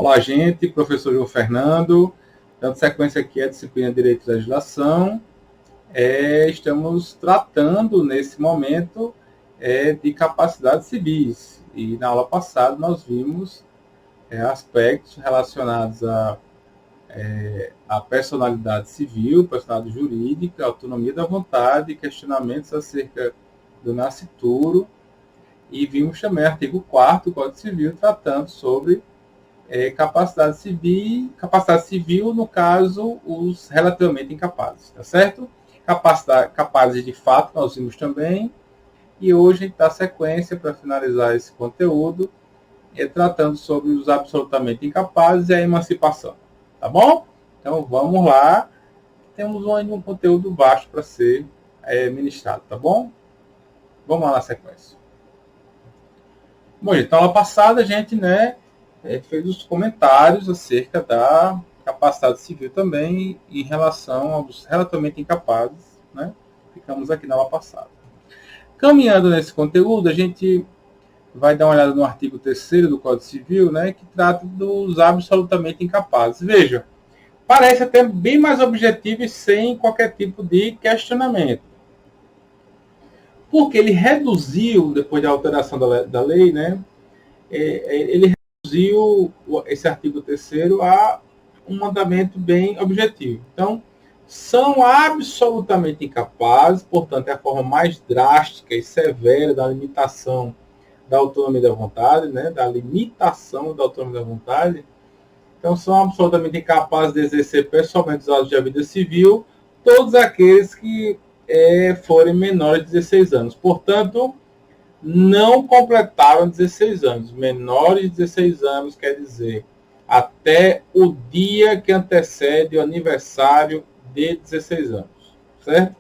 Olá, gente. Professor João Fernando. Dando sequência aqui à disciplina de Direito e Legislação. Estamos tratando, nesse momento, de capacidades civis. E na aula passada nós vimos aspectos relacionados à personalidade civil, personalidade jurídica, autonomia da vontade, questionamentos acerca do nascituro. E vimos também o artigo 4º do Código Civil, tratando sobre capacidade civil, no caso, os relativamente incapazes, tá certo? Capazes de fato, nós vimos também, e hoje a gente dá sequência para finalizar esse conteúdo, tratando sobre os absolutamente incapazes e a emancipação, tá bom? Então vamos lá, temos um conteúdo vasto para ser ministrado, tá bom? Vamos lá na sequência. Bom, gente, então, na passada a gente, fez os comentários acerca da capacidade civil também em relação aos relativamente incapazes, né? Ficamos aqui na aula passada. Caminhando nesse conteúdo, a gente vai dar uma olhada no artigo 3º do Código Civil, né, que trata dos absolutamente incapazes. Veja, parece até bem mais objetivo e sem qualquer tipo de questionamento. Porque ele reduziu, depois da alteração da lei, né, ele reduziu esse artigo 3º a um mandamento bem objetivo. Então, são absolutamente incapazes, portanto, é a forma mais drástica e severa da limitação da autonomia da vontade, né, da limitação da autonomia da vontade. Então, são absolutamente incapazes de exercer pessoalmente os atos da vida civil todos aqueles que forem menores de 16 anos. Portanto, não completaram 16 anos. Menores de 16 anos quer dizer até o dia que antecede o aniversário de 16 anos, certo?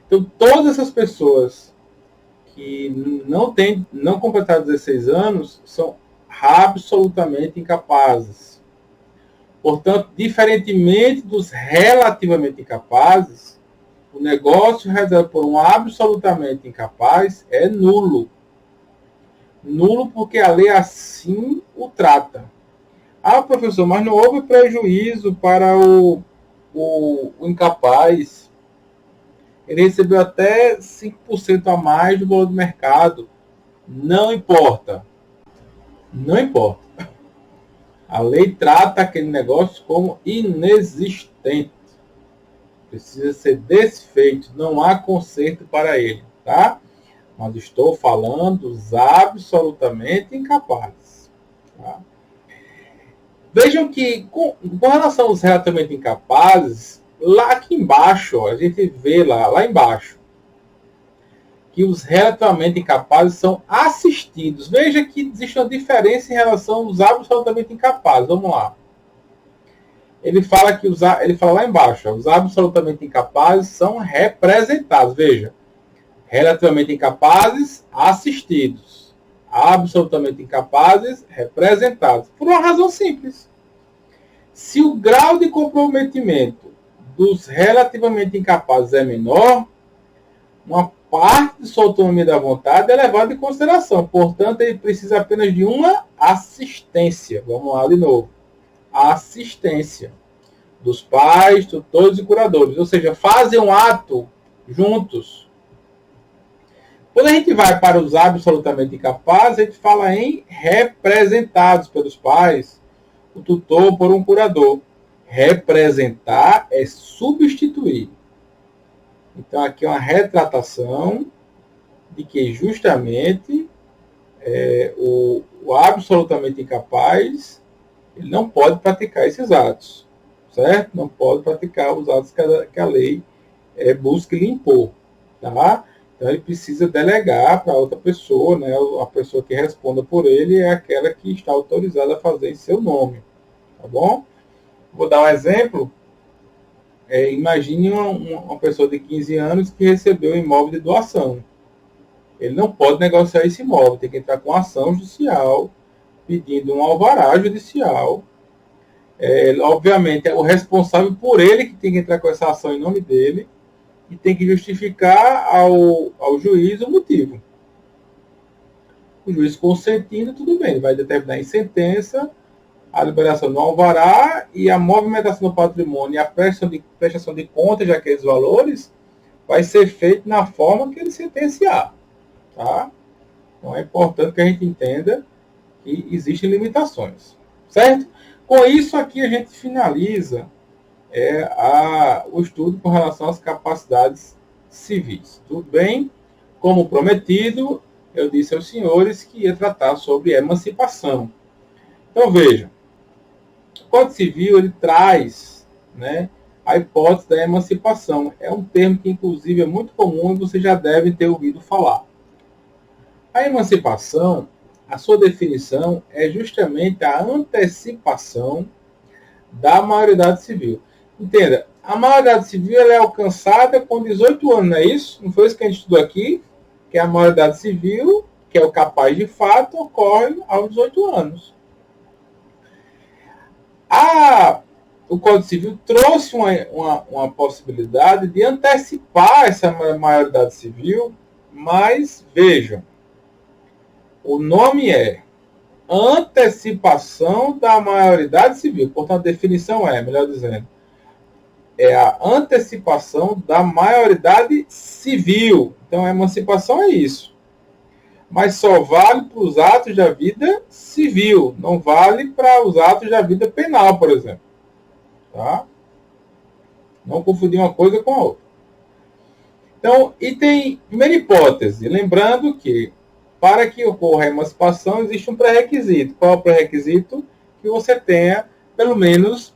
Então, todas essas pessoas que não completaram 16 anos são absolutamente incapazes. Portanto, diferentemente dos relativamente incapazes, o negócio realizado por um absolutamente incapaz é nulo. Nulo porque a lei assim o trata. Ah, professor, mas não houve prejuízo para o incapaz. Ele recebeu até 5% a mais do valor do mercado. Não importa. Não importa. A lei trata aquele negócio como inexistente. Precisa ser desfeito. Não há conserto para ele, tá? Mas estou falando dos absolutamente incapazes. Tá? Vejam que, com relação aos relativamente incapazes, lá aqui embaixo, ó, a gente vê lá embaixo, que os relativamente incapazes são assistidos. Veja que existe uma diferença em relação aos absolutamente incapazes. Vamos lá. Ele fala lá embaixo, ó, os absolutamente incapazes são representados. Veja, relativamente incapazes, assistidos. Absolutamente incapazes, representados. Por uma razão simples. Se o grau de comprometimento dos relativamente incapazes é menor, uma parte de sua autonomia da vontade é levada em consideração. Portanto, ele precisa apenas de uma assistência. Vamos lá de novo. Assistência dos pais, tutores e curadores. Ou seja, fazem um ato juntos. Quando a gente vai para os absolutamente incapazes, a gente fala em representados pelos pais, o tutor por um curador. Representar é substituir. Então, aqui é uma retratação de que justamente o absolutamente incapaz ele não pode praticar esses atos, certo? Não pode praticar os atos que a lei busca lhe impor, tá? Então, ele precisa delegar para outra pessoa, né? A pessoa que responda por ele é aquela que está autorizada a fazer em seu nome, tá bom? Vou dar um exemplo. Imagine uma pessoa de 15 anos que recebeu um imóvel de doação. Ele não pode negociar esse imóvel, tem que entrar com ação judicial, pedindo um alvará judicial. Obviamente, é o responsável por ele que tem que entrar com essa ação em nome dele e tem que justificar ao juiz o motivo. O juiz consentindo, tudo bem, ele vai determinar em sentença a liberação do alvará e a movimentação do patrimônio e a prestação de contas de aqueles valores vai ser feito na forma que ele sentenciar. Tá? Então é importante que a gente entenda que existem limitações. Certo? Com isso aqui a gente finaliza o estudo com relação às capacidades civis. Tudo bem? Como prometido, eu disse aos senhores que ia tratar sobre emancipação. Então vejam, o Código Civil ele traz, né, a hipótese da emancipação. É um termo que, inclusive, é muito comum e você já deve ter ouvido falar. A emancipação, a sua definição é justamente a antecipação da maioridade civil. Entenda, a maioridade civil ela é alcançada com 18 anos, não é isso? Não foi isso que a gente estudou aqui? Que a maioridade civil, que é o capaz de fato, ocorre aos 18 anos. O Código Civil trouxe uma possibilidade de antecipar essa maioridade civil, mas vejam, o nome é antecipação da maioridade civil. Portanto, a definição melhor dizendo, é a antecipação da maioridade civil. Então, a emancipação é isso. Mas só vale para os atos da vida civil, não vale para os atos da vida penal, por exemplo. Tá? Não confundir uma coisa com a outra. Então, e tem primeira hipótese, lembrando que para que ocorra a emancipação existe um pré-requisito. Qual é o pré-requisito? Que você tenha pelo menos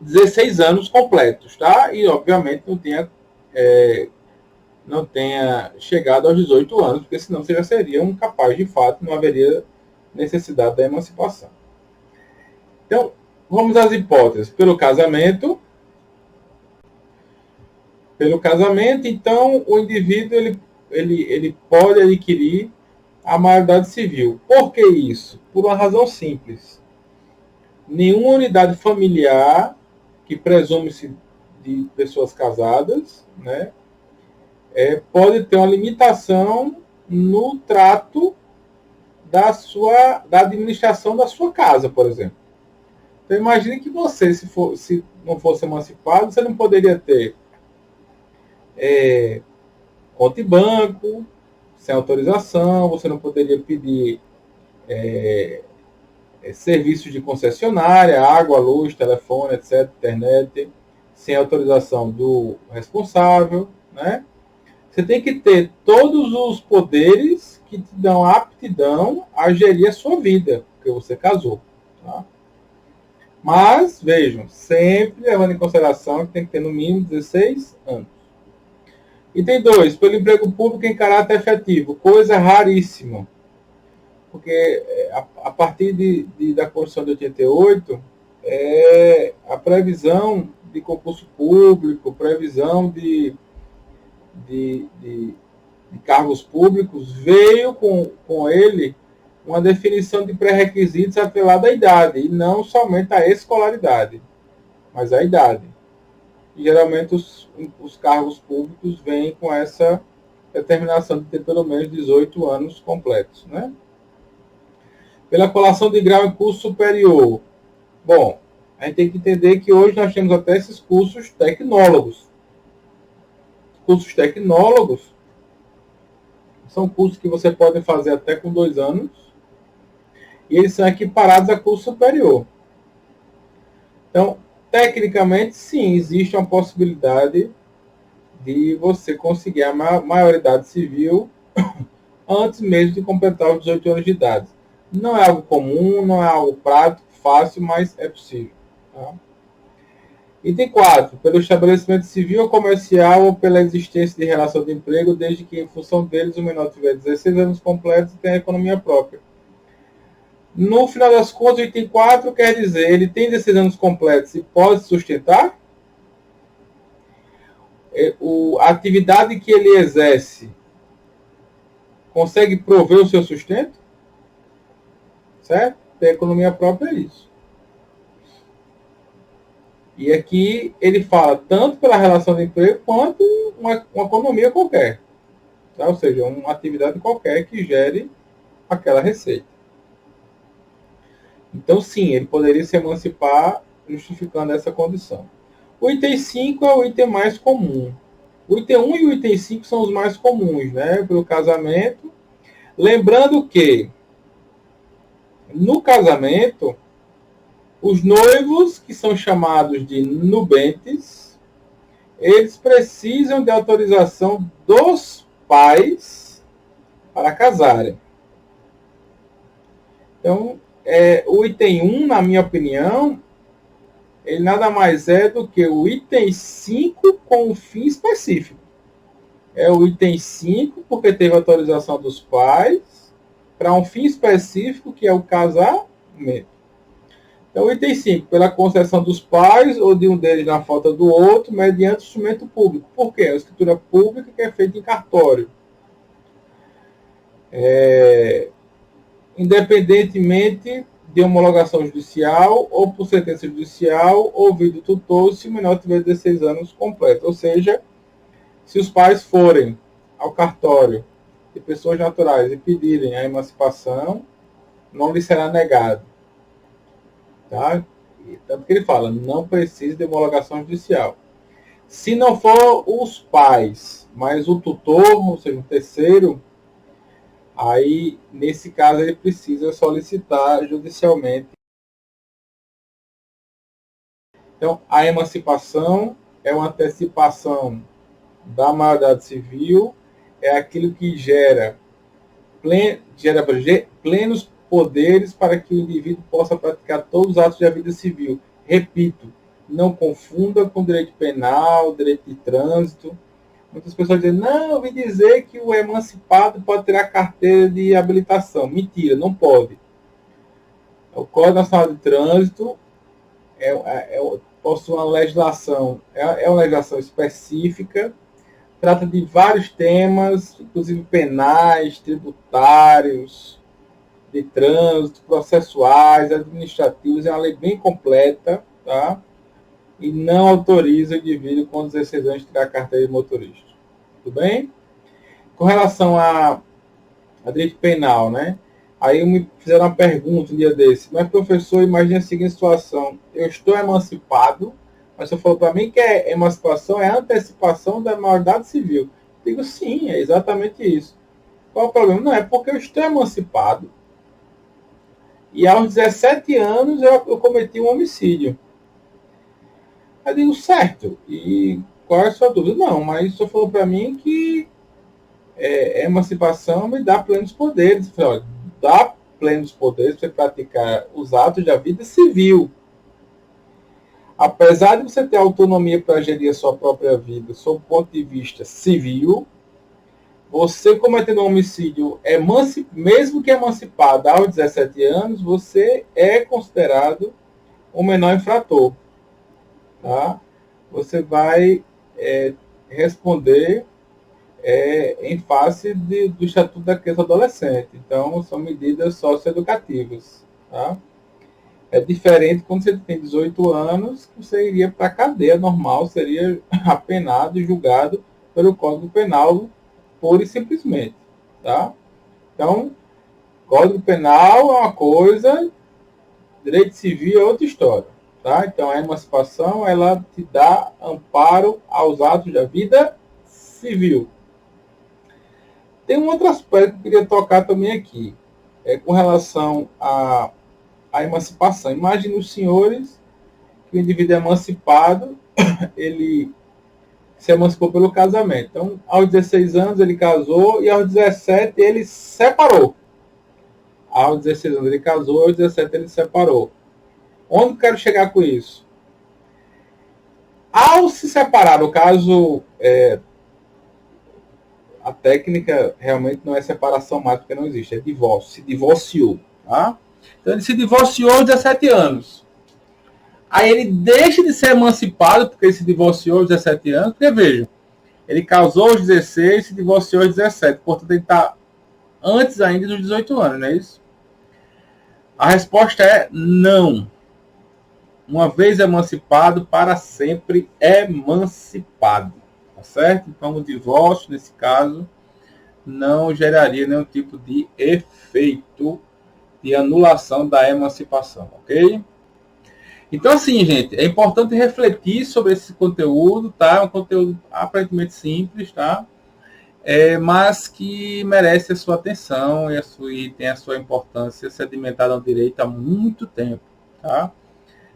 16 anos completos, tá? E obviamente não tenha chegado aos 18 anos, porque senão você já seria um capaz de fato, não haveria necessidade da emancipação. Então, vamos às hipóteses. Pelo casamento, então, o indivíduo ele pode adquirir a maioridade civil. Por que isso? Por uma razão simples. Nenhuma unidade familiar que presume-se de pessoas casadas, né, pode ter uma limitação no trato da administração da sua casa, por exemplo. Então imagine que você, se não fosse emancipado, você não poderia ter conta em banco, sem autorização, você não poderia pedir serviços de concessionária, água, luz, telefone, etc., internet, sem autorização do responsável, né? Você tem que ter todos os poderes que te dão aptidão a gerir a sua vida, porque você casou. Tá? Mas, vejam, sempre levando em consideração que tem que ter no mínimo 16 anos. Item 2, pelo emprego público em caráter efetivo, coisa raríssima. Porque a partir da Constituição de 88, a previsão de concurso público, previsão de cargos públicos, veio com ele uma definição de pré-requisitos atrelada à idade, e não somente à escolaridade, mas à idade. E, geralmente os cargos públicos vêm com essa determinação de ter pelo menos 18 anos completos. Né? Pela colação de grau em curso superior. Bom, a gente tem que entender que hoje nós temos até esses cursos tecnólogos. Cursos tecnólogos são cursos que você pode fazer até com 2 anos e eles são equiparados a curso superior. Então, tecnicamente, sim, existe uma possibilidade de você conseguir a maioridade civil antes mesmo de completar os 18 anos de idade. Não é algo comum, não é algo prático, fácil, mas é possível. Tá? Item 4. Pelo estabelecimento civil ou comercial ou pela existência de relação de emprego, desde que em função deles o menor tiver 16 anos completos e tenha economia própria. No final das contas, o item 4 quer dizer, ele tem 16 anos completos e pode sustentar? A atividade que ele exerce consegue prover o seu sustento? Certo? Ter economia própria é isso. E aqui ele fala tanto pela relação de emprego quanto uma economia qualquer. Tá? Ou seja, uma atividade qualquer que gere aquela receita. Então, sim, ele poderia se emancipar justificando essa condição. O item 5 é o item mais comum. O item 1 e o item 5 são os mais comuns, né, para o casamento. Lembrando que, no casamento, os noivos, que são chamados de nubentes, eles precisam de autorização dos pais para casarem. Então, o item 1, na minha opinião, ele nada mais é do que o item 5 com um fim específico. É o item 5 porque teve autorização dos pais para um fim específico, que é o casamento. Então, o item 5, pela concessão dos pais ou de um deles na falta do outro, mediante instrumento público. Por quê? É a escritura pública que é feita em cartório. Independentemente de homologação judicial ou por sentença judicial, ouvido o tutor, se o menor tiver 16 anos completo. Ou seja, se os pais forem ao cartório de pessoas naturais e pedirem a emancipação, não lhe será negado. Tá? Tanto que ele fala, não precisa de homologação judicial. Se não for os pais, mas o tutor, ou seja, um terceiro, aí, nesse caso, ele precisa solicitar judicialmente. Então, a emancipação é uma antecipação da maioridade civil, é aquilo que gera plenos poderes para que o indivíduo possa praticar todos os atos da vida civil. Repito, não confunda com direito penal, direito de trânsito. Muitas pessoas dizem, não, eu ouvi dizer que o emancipado pode tirar carteira de habilitação. Mentira, não pode. O Código Nacional de Trânsito possui uma legislação, é uma legislação específica, trata de vários temas, inclusive penais, tributários, de trânsito, processuais, administrativos, é uma lei bem completa, tá? E não autoriza o indivíduo com 16 anos a tirar a carteira de motorista. Tudo bem? Com relação a direito penal, né? Aí me fizeram uma pergunta um dia desse, mas professor, imagine a seguinte situação, eu estou emancipado, mas você falou para mim que a emancipação é a antecipação da maioridade civil. Eu digo, sim, é exatamente isso. Qual o problema? Não, é porque eu estou emancipado e aos 17 anos eu cometi um homicídio. Eu digo, certo, e qual é a sua dúvida? Não, mas o senhor falou para mim que a emancipação me dá plenos poderes. Eu falei, olha, dá plenos poderes para praticar os atos da vida civil. Apesar de você ter autonomia para gerir a sua própria vida, sob o ponto de vista civil, você cometendo um homicídio, mesmo que emancipado aos 17 anos, você é considerado um menor infrator. Tá? Você vai responder em face do Estatuto da Criança e Adolescente. Então, são medidas socioeducativas. Tá? É diferente quando você tem 18 anos, que você iria para a cadeia normal, seria apenado e julgado pelo Código Penal, pura e simplesmente. Tá? Então, Código Penal é uma coisa, direito civil é outra história. Tá? Então, a emancipação, ela te dá amparo aos atos da vida civil. Tem um outro aspecto que eu queria tocar também aqui, com relação à emancipação. Imagine os senhores que o indivíduo é emancipado, ele se emancipou pelo casamento. Então, aos 16 anos ele casou e aos 17 ele separou. Aos 16 anos ele casou, aos 17 ele separou. Onde eu quero chegar com isso? Ao se separar, no caso, a técnica realmente não é separação mais, porque não existe, é divórcio. Se divorciou. Tá? Então ele se divorciou aos 17 anos. Aí ele deixa de ser emancipado, porque ele se divorciou aos 17 anos, porque veja, ele casou aos 16 e se divorciou aos 17. Portanto, ele está antes ainda dos 18 anos, não é isso? A resposta é não. Uma vez emancipado, para sempre emancipado. Tá certo? Então, o divórcio, nesse caso, não geraria nenhum tipo de efeito de anulação da emancipação, ok? Então, assim, gente, é importante refletir sobre esse conteúdo, tá? É um conteúdo aparentemente simples, tá? Mas que merece a sua atenção e tem a sua importância sedimentada no direito há muito tempo, tá?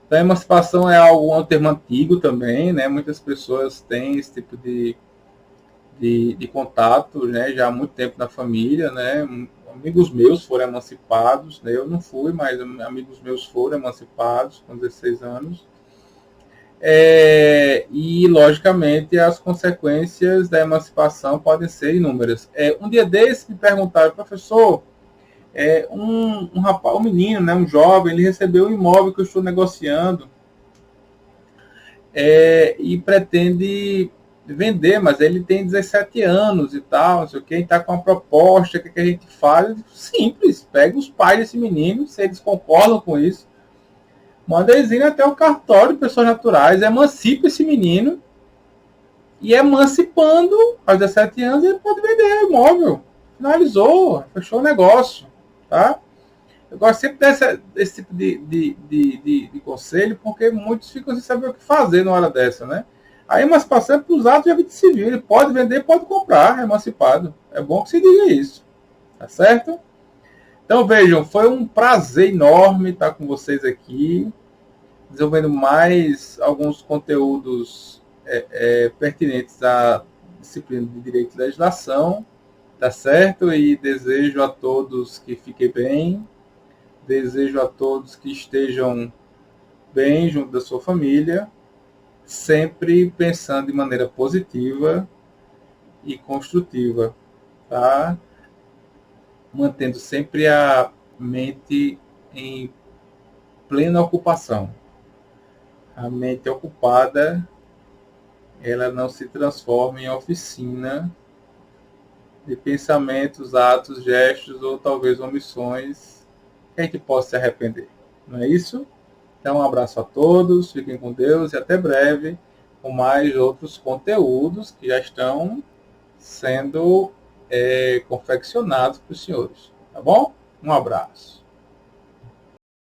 Então, a emancipação é um termo antigo também, né? Muitas pessoas têm esse tipo de contato, né? Já há muito tempo na família, né? Amigos meus foram emancipados, né? Eu não fui, mas amigos meus foram emancipados com 16 anos. E, logicamente, as consequências da emancipação podem ser inúmeras. Um dia desses me perguntaram, professor, um rapaz, um menino, né, um jovem, ele recebeu um imóvel que eu estou negociando e pretende vender, mas ele tem 17 anos e tal, não sei o que, está com uma proposta, o que a gente faz? Simples, pega os pais desse menino, se eles concordam com isso, manda eles irem até o cartório de pessoas naturais, emancipa esse menino, e emancipando, aos 17 anos, ele pode vender o imóvel. Finalizou, fechou o negócio, tá? Eu gosto sempre desse tipo de conselho, porque muitos ficam sem saber o que fazer na hora dessa, né? A emancipação é para os atos de vida civil. Ele pode vender, pode comprar, emancipado. É bom que se diga isso, tá certo? Então, vejam, foi um prazer enorme estar com vocês aqui, desenvolvendo mais alguns conteúdos pertinentes à disciplina de Direito e Legislação, tá certo? E desejo a todos que fiquem bem, desejo a todos que estejam bem junto da sua família, sempre pensando de maneira positiva e construtiva, tá? Mantendo sempre a mente em plena ocupação. A mente ocupada, ela não se transforma em oficina de pensamentos, atos, gestos ou talvez omissões que a gente possa se arrepender. Não é isso? Então, um abraço a todos, fiquem com Deus e até breve com mais outros conteúdos que já estão sendo confeccionados para os senhores. Tá bom? Um abraço.